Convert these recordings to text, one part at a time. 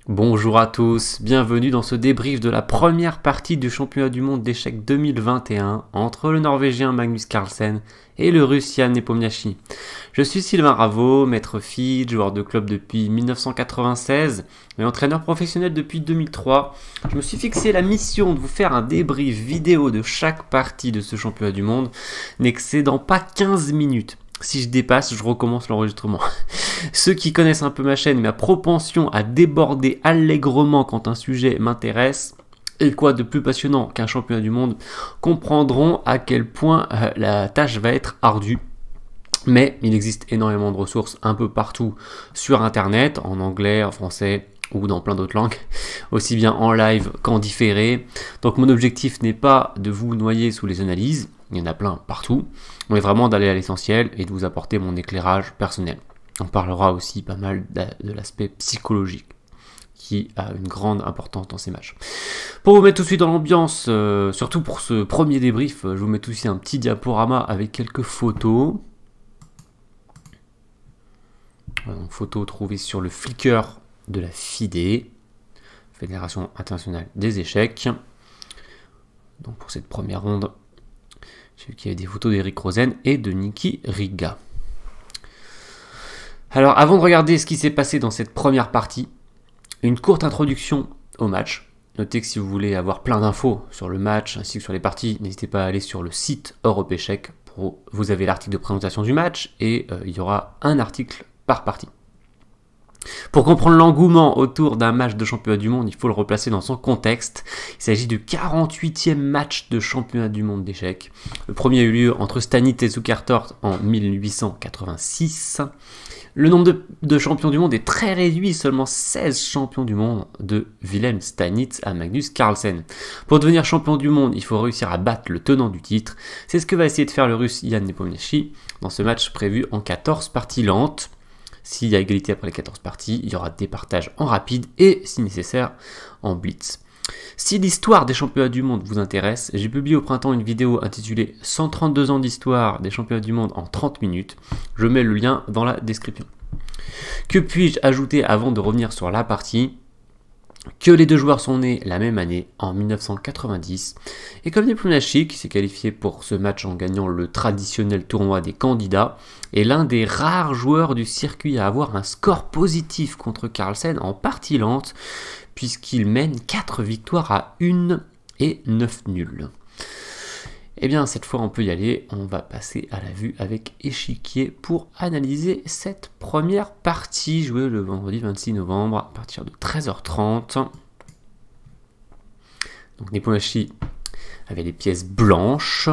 Bonjour à tous, bienvenue dans ce débrief de la première partie du championnat du monde d'échecs 2021 entre le Norvégien Magnus Carlsen et le Russe Jan Nepomniachtchi. Je suis Sylvain Raveau, maître Fidj, joueur de club depuis 1996 et entraîneur professionnel depuis 2003. Je me suis fixé la mission de vous faire un débrief vidéo de chaque partie de ce championnat du monde, n'excédant pas 15 minutes. Si je dépasse, je recommence l'enregistrement. Ceux qui connaissent un peu ma chaîne, ma propension à déborder allègrement quand un sujet m'intéresse, et quoi de plus passionnant qu'un championnat du monde, comprendront à quel point la tâche va être ardue. Mais il existe énormément de ressources un peu partout sur internet, en anglais, en français ou dans plein d'autres langues, aussi bien en live qu'en différé. Donc mon objectif n'est pas de vous noyer sous les analyses, il y en a plein partout, mais vraiment d'aller à l'essentiel et de vous apporter mon éclairage personnel. On parlera aussi pas mal de l'aspect psychologique qui a une grande importance dans ces matchs. Pour vous mettre tout de suite dans l'ambiance, surtout pour ce premier débrief, je vous mets aussi un petit diaporama avec quelques photos. Voilà, donc, photos trouvées sur le Flickr de la FIDE, Fédération internationale des échecs. Donc pour cette première ronde, j'ai vu qu'il y avait des photos d'Eric Rosen et de Niki Riga. Alors avant de regarder ce qui s'est passé dans cette première partie, une courte introduction au match. Notez que si vous voulez avoir plein d'infos sur le match ainsi que sur les parties, n'hésitez pas à aller sur le site Europe Échecs. Vous avez l'article de présentation du match et il y aura un article par partie. Pour comprendre l'engouement autour d'un match de championnat du monde, il faut le replacer dans son contexte. Il s'agit du 48e match de championnat du monde d'échecs. Le premier a eu lieu entre Stanit et Zukertort en 1886. Le nombre de champions du monde est très réduit, seulement 16 champions du monde, de Wilhelm Stanitz à Magnus Carlsen. Pour devenir champion du monde, il faut réussir à battre le tenant du titre. C'est ce que va essayer de faire le Russe Jan Nepomniachtchi dans ce match prévu en 14 parties lentes. S'il y a égalité après les 14 parties, il y aura des partages en rapide et, si nécessaire, en blitz. Si l'histoire des championnats du monde vous intéresse, j'ai publié au printemps une vidéo intitulée 132 ans d'histoire des championnats du monde en 30 minutes. Je mets le lien dans la description. Que puis-je ajouter avant de revenir sur la partie ? Que les deux joueurs sont nés la même année, en 1990, et comme Nepomniachtchi, qui s'est qualifié pour ce match en gagnant le traditionnel tournoi des candidats, est l'un des rares joueurs du circuit à avoir un score positif contre Carlsen en partie lente, puisqu'il mène 4 victoires à 1 et 9 nuls. Eh bien, cette fois, on peut y aller. On va passer à la vue avec échiquier pour analyser cette première partie jouée le vendredi 26 novembre à partir de 13h30. Donc, Nepomniachtchi avait les pièces blanches.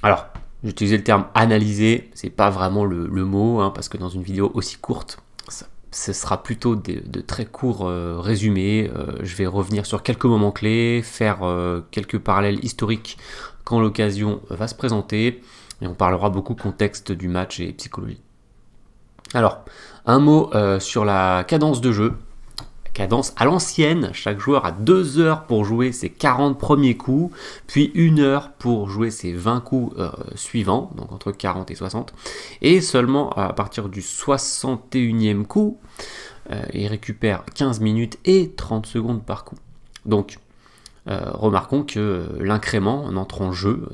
Alors, j'ai utilisé le terme analyser. C'est pas vraiment le mot, parce que dans une vidéo aussi courte, ce sera plutôt de très courts résumés. Je vais revenir sur quelques moments clés, faire quelques parallèles historiques quand l'occasion va se présenter, et on parlera beaucoup contexte du match et psychologie. Alors, un mot sur la cadence de jeu. Cadence à l'ancienne, chaque joueur a 2 heures pour jouer ses 40 premiers coups, puis 1 heure pour jouer ses 20 coups suivants, donc entre 40 et 60, et seulement à partir du 61e coup, il récupère 15 minutes et 30 secondes par coup. Donc, remarquons que l'incrément n'entre en jeu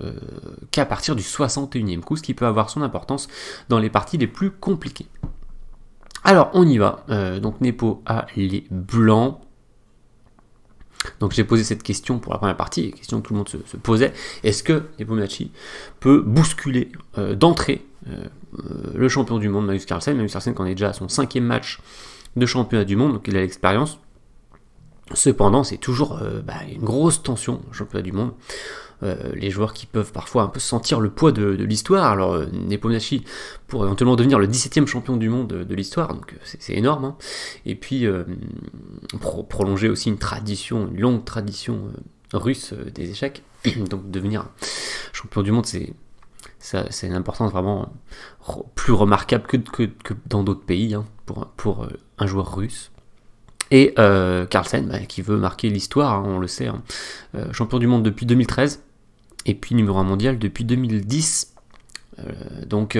qu'à partir du 61e coup, ce qui peut avoir son importance dans les parties les plus compliquées. Alors, on y va. Donc, Nepo a les blancs. Donc, j'ai posé cette question pour la première partie, question que tout le monde se posait. Est-ce que Nepomniachtchi peut bousculer d'entrée le champion du monde, Magnus Carlsen? Magnus Carlsen, qui en est déjà à son 5e match de championnat du monde, donc il a l'expérience. Cependant, c'est toujours une grosse tension au championnat du monde. Les joueurs qui peuvent parfois un peu sentir le poids de l'histoire. Alors Nepomniachtchi pour éventuellement devenir le 17e champion du monde de l'histoire, donc c'est énorme. Et puis prolonger aussi une longue tradition russe des échecs. Donc devenir champion du monde, c'est une importance vraiment plus remarquable que dans d'autres pays pour un joueur russe. Et Carlsen, qui veut marquer l'histoire, on le sait, champion du monde depuis 2013, et puis numéro 1 mondial depuis 2010. Donc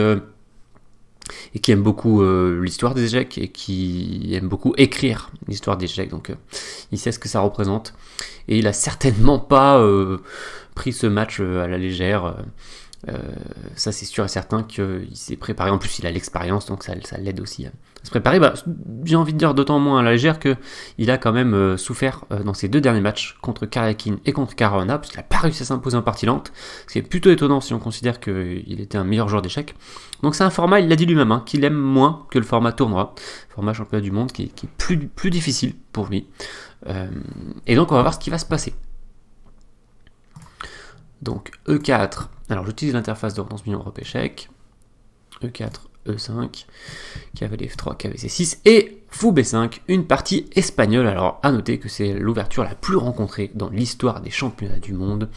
et qui aime beaucoup l'histoire des échecs et qui aime beaucoup écrire l'histoire des échecs, donc il sait ce que ça représente, et il a certainement pas pris ce match à la légère. Ça c'est sûr et certain qu'il s'est préparé, en plus il a l'expérience, donc ça l'aide aussi à se préparer. J'ai envie de dire d'autant moins à la légère qu'il a quand même souffert dans ses 2 derniers matchs contre Karyakin et contre Caruana, parce qu'il n'a pas réussi à s'imposer en partie lente, ce qui est plutôt étonnant si on considère qu'il était un meilleur joueur d'échecs. Donc c'est un format, il l'a dit lui-même, qu'il aime moins que le format tournoi, format championnat du monde qui est plus difficile pour lui. Et donc on va voir ce qui va se passer. Donc E4, alors j'utilise l'interface de retransmission Europe échec, E4, E5, cavalier F3, cavalier C6 et fou B5, une partie espagnole. Alors à noter que c'est l'ouverture la plus rencontrée dans l'histoire des championnats du monde.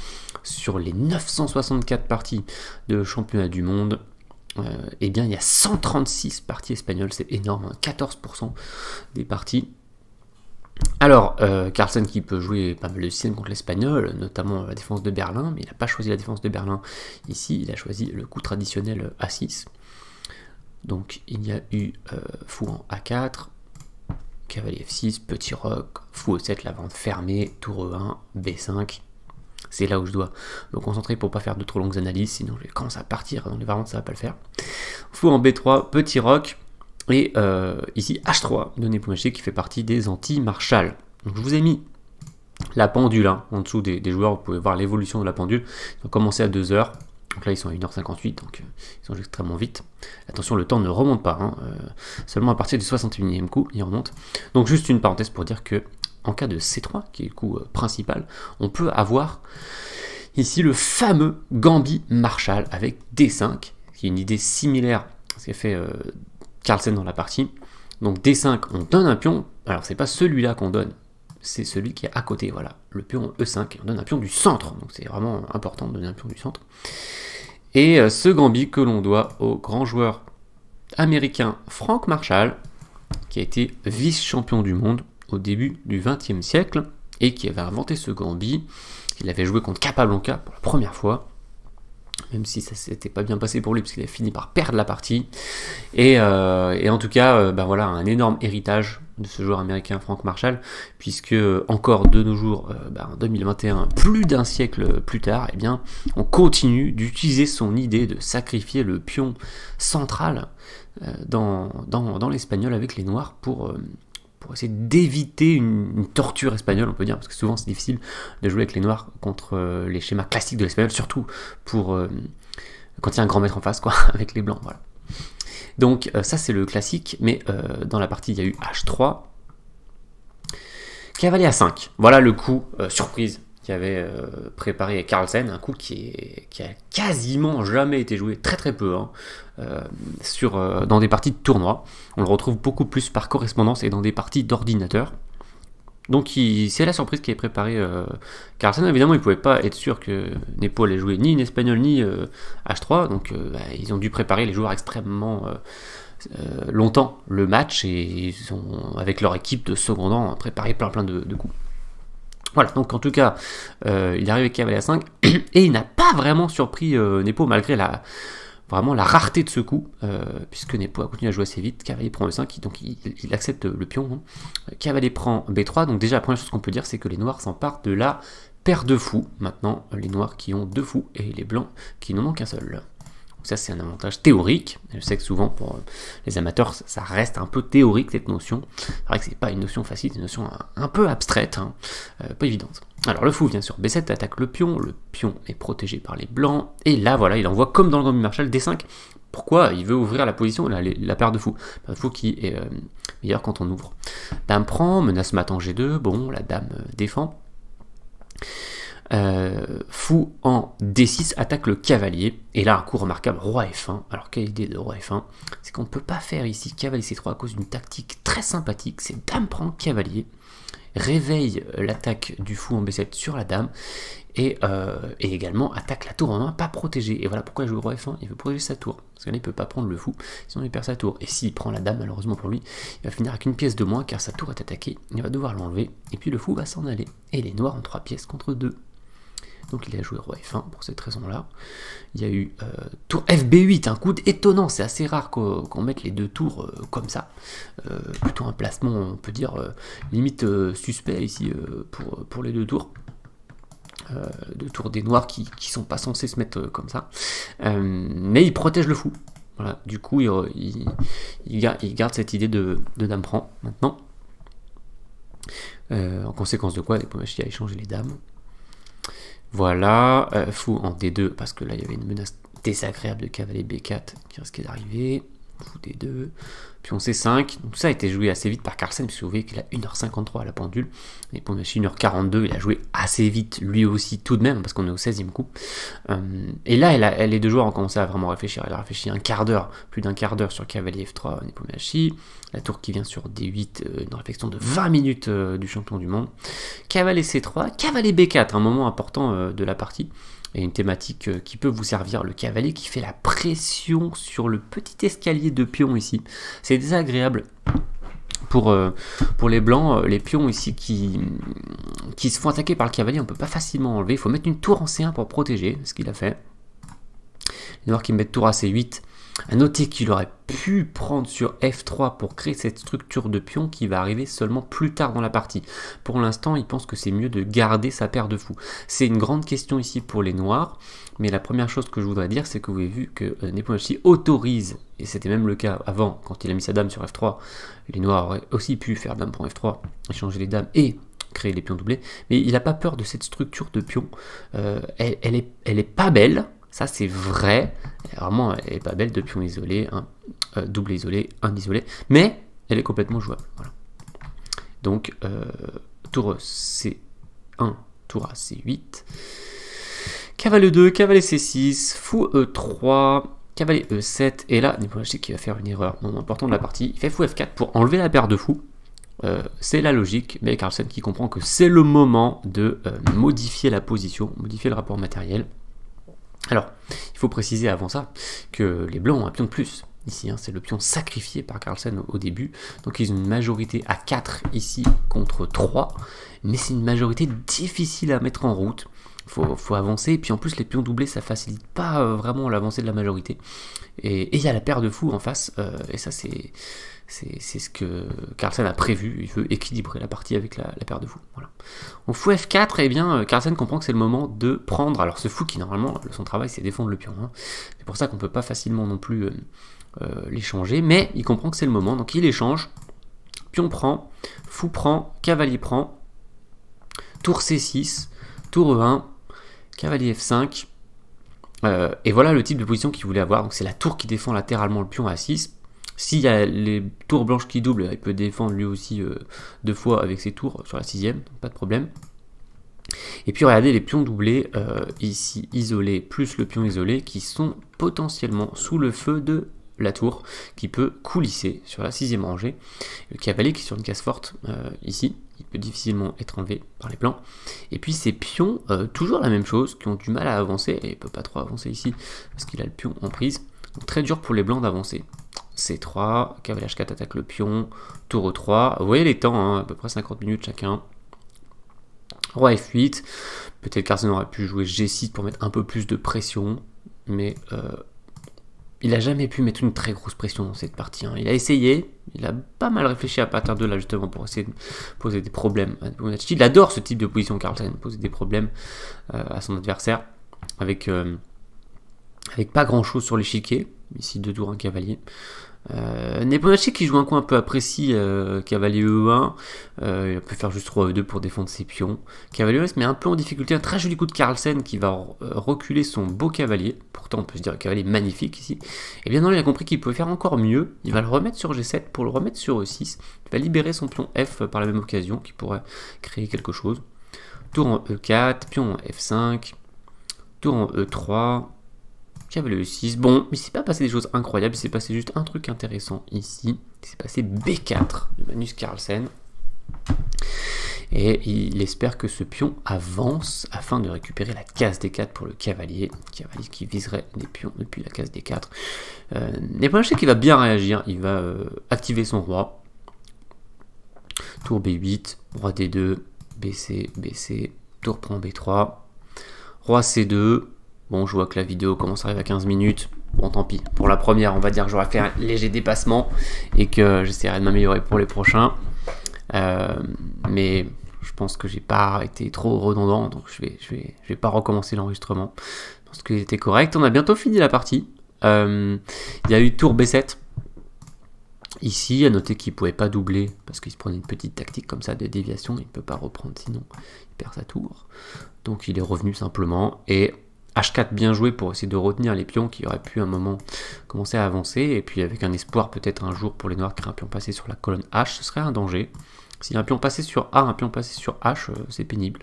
Sur les 964 parties de championnats du monde, eh bien il y a 136 parties espagnoles, c'est énorme, 14% des parties. Alors, Carlsen qui peut jouer pas mal de systèmes contre l'Espagnol, notamment la défense de Berlin, mais il n'a pas choisi la défense de Berlin ici, il a choisi le coup traditionnel A6. Donc il y a eu fou en A4, cavalier F6, petit roc, fou E7, la vente fermée, tour E1, B5. C'est là où je dois me concentrer pour pas faire de trop longues analyses, sinon je vais commencer à partir dans les variantes, ça va pas le faire. Fou en B3, petit roc. Et ici H3 de Nepomuk qui fait partie des anti-Marshall. Donc je vous ai mis la pendule en dessous des joueurs, vous pouvez voir l'évolution de la pendule. Ils ont commencé à 2h, donc là ils sont à 1h58, donc ils sont extrêmement vite. Attention, le temps ne remonte pas, seulement à partir du 61e coup il remonte. Donc juste une parenthèse pour dire que en cas de C3, qui est le coup principal, on peut avoir ici le fameux Gambit Marshall avec D5, qui est une idée similaire à ce qu'a fait Carlsen dans la partie. Donc D5, on donne un pion, alors c'est pas celui-là qu'on donne, c'est celui qui est à côté, voilà, le pion E5, on donne un pion du centre, donc c'est vraiment important de donner un pion du centre. Et ce gambit que l'on doit au grand joueur américain Frank Marshall, qui a été vice-champion du monde au début du XXe siècle, et qui avait inventé ce gambit. Il avait joué contre Capablanca pour la première fois, même si ça s'était pas bien passé pour lui, parce qu'il a fini par perdre la partie. Et en tout cas, voilà, un énorme héritage de ce joueur américain Frank Marshall, puisque encore de nos jours, en 2021, plus d'un siècle plus tard, eh bien, on continue d'utiliser son idée de sacrifier le pion central dans l'espagnol avec les noirs pour essayer d'éviter une torture espagnole, on peut dire, parce que souvent c'est difficile de jouer avec les noirs contre les schémas classiques de l'espagnol, surtout pour quand il y a un grand maître en face, quoi, avec les blancs, voilà. Donc ça c'est le classique, mais dans la partie il y a eu H3, cavalier A5, voilà le coup surprise qui avait préparé Carlsen, un coup qui a quasiment jamais été joué, très très peu, dans des parties de tournoi. On le retrouve beaucoup plus par correspondance et dans des parties d'ordinateur. Donc c'est la surprise qui est préparée Carlsen. Évidemment, il ne pouvait pas être sûr que Nepo allait jouer ni une espagnole ni H3, donc ils ont dû préparer les joueurs extrêmement longtemps le match, et ils ont, avec leur équipe de secondants, préparé plein de coups. Voilà, donc en tout cas, il est arrivé avec cavalier à 5, et il n'a pas vraiment surpris Nepo, malgré la rareté de ce coup, puisque Nepo a continué à jouer assez vite. Cavalier prend E5, donc il accepte le pion. Cavalier prend B3, donc déjà la première chose qu'on peut dire, c'est que les noirs s'emparent de la paire de fous. Maintenant, les noirs qui ont 2 fous, et les blancs qui n'en ont qu'un seul. Donc ça c'est un avantage théorique. Je sais que souvent pour les amateurs ça reste un peu théorique cette notion. C'est vrai que c'est pas une notion facile, c'est une notion un peu abstraite, pas évidente. Alors le fou vient sur B7, attaque le pion est protégé par les blancs, et là voilà, il envoie comme dans le Gambit Marshall D5. Pourquoi? Il veut ouvrir la position, la paire de fous. La fou qui est meilleure quand on ouvre. Dame prend, menace mat en G2, bon, la dame défend. Fou en D6 attaque le cavalier, et là un coup remarquable, roi F1. Alors quelle idée de roi F1? C'est qu'on ne peut pas faire ici cavalier C3 à cause d'une tactique très sympathique, c'est dame prend cavalier, réveille l'attaque du fou en B7 sur la dame, et également attaque la tour en 1 pas protégée. Et voilà pourquoi il joue roi F1, il veut protéger sa tour, parce qu'il ne peut pas prendre le fou, sinon il perd sa tour. Et s'il prend la dame, malheureusement pour lui, il va finir avec une pièce de moins, car sa tour est attaquée, il va devoir l'enlever, et puis le fou va s'en aller. Et les noirs ont 3 pièces contre 2. donc il a joué roi F1 pour cette raison-là. Il y a eu tour FB8, un coup étonnant, c'est assez rare qu'on mette les deux tours comme ça. Plutôt un placement, on peut dire, limite suspect ici pour les deux tours. Deux tours des noirs qui sont pas censés se mettre comme ça. Mais il protège le fou. Voilà, du coup, il garde cette idée de dame prend maintenant. En conséquence de quoi, Nepomniachtchi a échangé les dames. Voilà, fou en D2, parce que là, il y avait une menace désagréable de cavalier B4 qui risquait d'arriver. Fou D2, pion C5. Donc, tout ça a été joué assez vite par Carlsen, puisque vous voyez qu'il a 1h53 à la pendule. Et pour 1h42, il a joué assez vite, lui aussi, tout de même, parce qu'on est au 16e coup. Et là, les deux joueurs ont commencé à vraiment réfléchir. Elle a réfléchi un quart d'heure, plus d'un quart d'heure sur cavalier F3, Nepomniachtchi. La tour qui vient sur D8, une réflexion de 20 minutes du champion du monde. Cavalier C3, cavalier B4, un moment important de la partie. Et une thématique qui peut vous servir, le cavalier qui fait la pression sur le petit escalier de pions ici. C'est désagréable pour les blancs, les pions ici qui se font attaquer par le cavalier, on ne peut pas facilement enlever. Il faut mettre une tour en C1 pour protéger, ce qu'il a fait. Les noirs qui mettent tour à C8. À noter qu'il aurait pu prendre sur F3 pour créer cette structure de pion qui va arriver seulement plus tard dans la partie. Pour l'instant, il pense que c'est mieux de garder sa paire de fous. C'est une grande question ici pour les noirs, mais la première chose que je voudrais dire, c'est que vous avez vu que Nepomniachtchi autorise, et c'était même le cas avant, quand il a mis sa dame sur F3, les noirs auraient aussi pu faire dame pour F3, échanger les dames et créer les pions doublés, mais il n'a pas peur de cette structure de pion. Elle est pas belle. Ça c'est vrai, vraiment elle est pas belle de pion isolé, double isolé, un isolé, mais elle est complètement jouable. Voilà. Donc tour C1, tour à C8, cavalier 2, cavalier C6, fou E3, cavalier E7, et là Nepomniachtchi qui va faire une erreur importante de la partie, il fait fou F4 pour enlever la paire de fous. C'est la logique, mais Carlsen qui comprend que c'est le moment de modifier la position, modifier le rapport matériel. Alors, il faut préciser avant ça que les blancs ont un pion de plus. Ici, c'est le pion sacrifié par Carlsen au début. Donc ils ont une majorité à 4 ici contre 3. Mais c'est une majorité difficile à mettre en route. Faut avancer. Et puis en plus, les pions doublés, ça facilite pas vraiment l'avancée de la majorité. Et il y a la paire de fous en face. Et ça, c'est ce que Carlsen a prévu. Il veut équilibrer la partie avec la paire de fous. Voilà. En fou F4, eh bien, Carlsen comprend que c'est le moment de prendre. Alors ce fou qui, normalement, son travail, c'est défendre le pion. C'est pour ça qu'on ne peut pas facilement non plus l'échanger. Mais il comprend que c'est le moment. Donc il échange. Pion prend. Fou prend. Cavalier prend. Tour C6. Tour E1. Cavalier F5. Et voilà le type de position qu'il voulait avoir. Donc c'est la tour qui défend latéralement le pion à 6. S'il y a les tours blanches qui doublent, il peut défendre lui aussi 2 fois avec ses tours sur la 6e, pas de problème. Et puis regardez les pions doublés, ici isolés, plus le pion isolé, qui sont potentiellement sous le feu de la tour, qui peut coulisser sur la 6e rangée. Le cavalier qui est sur une case forte, ici, il peut difficilement être enlevé par les blancs. Et puis ces pions, toujours la même chose, qui ont du mal à avancer, et il ne peut pas trop avancer ici, parce qu'il a le pion en prise. Donc très dur pour les blancs d'avancer. C3, cavalier H4 attaque le pion, tour E3, vous voyez les temps, à peu près 50 minutes chacun. Roi F8, peut-être Carlsen aurait pu jouer G6 pour mettre un peu plus de pression, mais il n'a jamais pu mettre une très grosse pression dans cette partie. Il a essayé, il a pas mal réfléchi à partir de là justement pour essayer de poser des problèmes. Il adore ce type de position, Carlsen, poser des problèmes à son adversaire, avec pas grand chose sur l'échiquier, ici 2 tours, un cavalier. Nepomniachtchi qui joue un coin un peu apprécié, cavalier E1, il peut faire juste roi E2 pour défendre ses pions. Cavalier E1 se met un peu en difficulté, un très joli coup de Carlsen qui va reculer son beau cavalier, pourtant on peut se dire un cavalier magnifique ici. Et bien non, il a compris qu'il pouvait faire encore mieux, il va le remettre sur G7 pour le remettre sur E6, il va libérer son pion F par la même occasion qui pourrait créer quelque chose. Tour en E4, pion en F5, tour en E3, cavalier E6, bon, il s'est pas passé des choses incroyables, il s'est passé juste un truc intéressant ici, il s'est passé B4 de Magnus Carlsen, et il espère que ce pion avance afin de récupérer la case D4 pour le cavalier qui viserait les pions depuis la case D4. Nepomniachtchi qui va bien réagir, il va activer son roi, tour B8, roi D2, BC, BC, tour prend B3, Roi C2. Bon, je vois que la vidéo commence à arriver à 15 minutes. Bon, tant pis. Pour la première, on va dire que j'aurais fait un léger dépassement et que j'essaierai de m'améliorer pour les prochains. Mais je pense que j'ai pas été trop redondant, donc je vais pas recommencer l'enregistrement. Je pense qu'il était correct. On a bientôt fini la partie. Il y a eu tour B7. Ici, à noter qu'il ne pouvait pas doubler parce qu'il se prenait une petite tactique comme ça de déviation. Il ne peut pas reprendre sinon il perd sa tour. Donc il est revenu simplement. Et H4 bien joué pour essayer de retenir les pions qui auraient pu à un moment commencer à avancer. Et puis avec un espoir peut-être un jour pour les noirs qu'un pion passé sur la colonne H, ce serait un danger. Si un pion passé sur A, un pion passé sur H, c'est pénible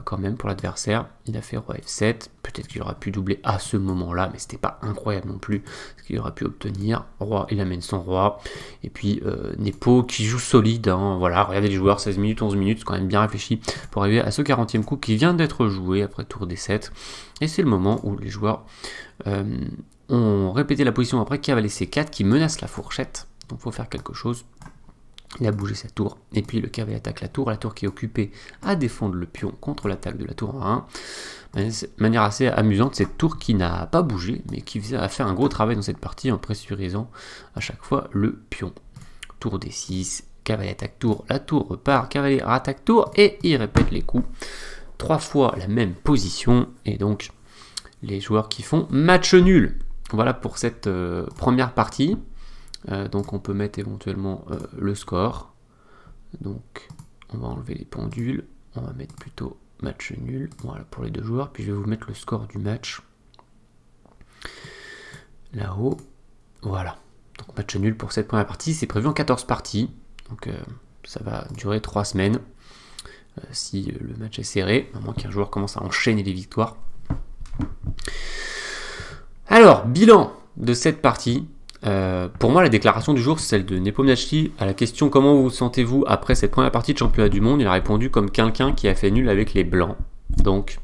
quand même pour l'adversaire. Il a fait roi F7, peut-être qu'il aurait pu doubler à ce moment-là, mais c'était pas incroyable non plus ce qu'il aurait pu obtenir. Roi, il amène son roi, et puis Nepo qui joue solide, hein. Voilà, regardez les joueurs, 16 minutes, 11 minutes, c'est quand même bien réfléchi pour arriver à ce 40e coup qui vient d'être joué après tour D7. Et c'est le moment où les joueurs ont répété la position après cavalier C4 qui menace la fourchette, donc il faut faire quelque chose. Il a bougé sa tour, et puis le cavalier attaque la tour qui est occupée à défendre le pion contre l'attaque de la tour en 1. De manière assez amusante, cette tour qui n'a pas bougé, mais qui a fait un gros travail dans cette partie en pressurisant à chaque fois le pion. Tour D6, cavalier attaque tour, la tour repart, cavalier attaque tour, et il répète les coups. 3 fois la même position, et donc les joueurs qui font match nul. Voilà pour cette première partie. Donc on peut mettre éventuellement le score. Donc on va enlever les pendules. On va mettre plutôt match nul. Voilà pour les deux joueurs. Puis je vais vous mettre le score du match. Là-haut. Voilà. Donc match nul pour cette première partie. C'est prévu en 14 parties. Donc ça va durer 3 semaines. Si le match est serré. À moins qu'un joueur commence à enchaîner les victoires. Alors, bilan de cette partie. Pour moi, la déclaration du jour, c'est celle de Nepomniachtchi. À la question comment vous sentez-vous après cette première partie de championnat du monde, il a répondu comme quelqu'un qui a fait nul avec les blancs. Donc,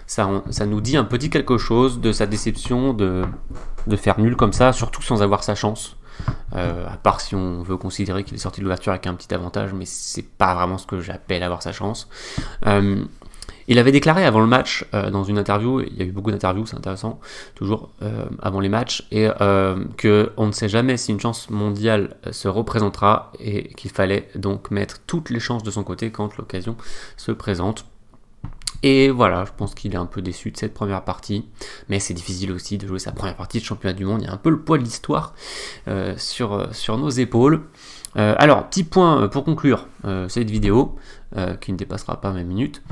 ça nous dit un petit quelque chose de sa déception de faire nul comme ça, surtout sans avoir sa chance. À part si on veut considérer qu'il est sorti de l'ouverture avec un petit avantage, mais c'est pas vraiment ce que j'appelle avoir sa chance. Il avait déclaré avant le match, dans une interview, il y a eu beaucoup d'interviews, c'est intéressant, toujours avant les matchs, et qu'on ne sait jamais si une chance mondiale se représentera, et qu'il fallait donc mettre toutes les chances de son côté quand l'occasion se présente. Et voilà, je pense qu'il est un peu déçu de cette première partie, mais c'est difficile aussi de jouer sa première partie de championnat du monde, il y a un peu le poids de l'histoire sur nos épaules. Alors, petit point pour conclure cette vidéo, qui ne dépassera pas 20 minutes.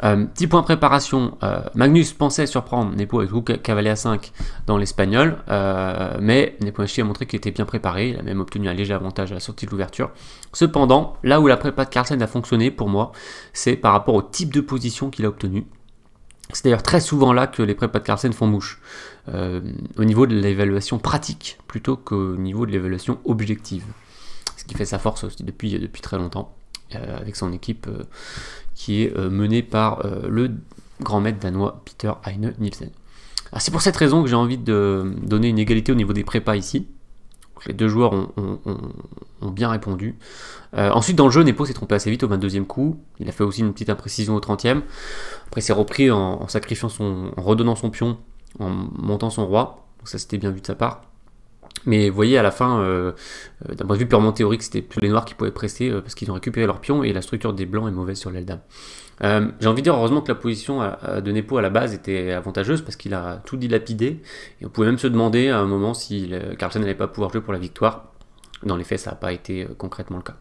Petit point préparation, Magnus pensait surprendre Nepo avec rook cavalier A5 dans l'espagnol, mais Nepomniachtchi a montré qu'il était bien préparé, il a même obtenu un léger avantage à la sortie de l'ouverture. Cependant, là où la prépa de Carlsen a fonctionné pour moi, c'est par rapport au type de position qu'il a obtenu. C'est d'ailleurs très souvent là que les prépas de Carlsen font mouche, au niveau de l'évaluation pratique, plutôt qu'au niveau de l'évaluation objective. Ce qui fait sa force aussi depuis très longtemps, avec son équipe qui est menée par le grand maître danois Peter Heine Nielsen. C'est pour cette raison que j'ai envie de donner une égalité au niveau des prépas ici. Donc, les deux joueurs ont bien répondu. Ensuite, dans le jeu, Nepo s'est trompé assez vite au 22e coup. Il a fait aussi une petite imprécision au 30e. Après, il s'est repris en sacrifiant en redonnant son pion, en montant son roi. Donc ça, c'était bien vu de sa part. Mais vous voyez, à la fin, d'un point de vue purement théorique, c'était plus les noirs qui pouvaient presser parce qu'ils ont récupéré leur pion et la structure des blancs est mauvaise sur l'aile dame. J'ai envie de dire, heureusement que la position de Nepo à la base était avantageuse parce qu'il a tout dilapidé. Et on pouvait même se demander à un moment si Carlsen n'allait pas pouvoir jouer pour la victoire. Dans les faits, ça n'a pas été concrètement le cas.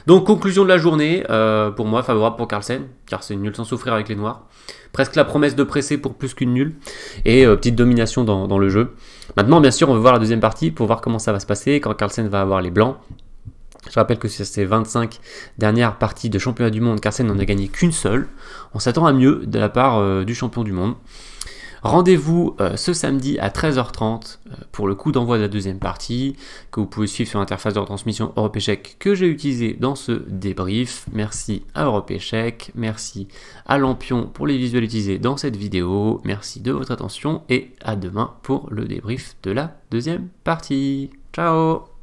Donc, conclusion de la journée, pour moi, favorable pour Carlsen, car c'est nul sans souffrir avec les noirs. Presque la promesse de presser pour plus qu'une nulle, et petite domination dans le jeu. Maintenant, bien sûr, on veut voir la deuxième partie pour voir comment ça va se passer, quand Carlsen va avoir les blancs. Je rappelle que sur ces 25 dernières parties de championnat du monde, Carlsen n'en a gagné qu'une seule. On s'attend à mieux de la part du champion du monde. Rendez-vous ce samedi à 13h30 pour le coup d'envoi de la deuxième partie, que vous pouvez suivre sur l'interface de retransmission Europe Échec que j'ai utilisé dans ce débrief. Merci à Europe Échec, merci à Lampion pour les visuels utilisés dans cette vidéo, merci de votre attention et à demain pour le débrief de la deuxième partie. Ciao!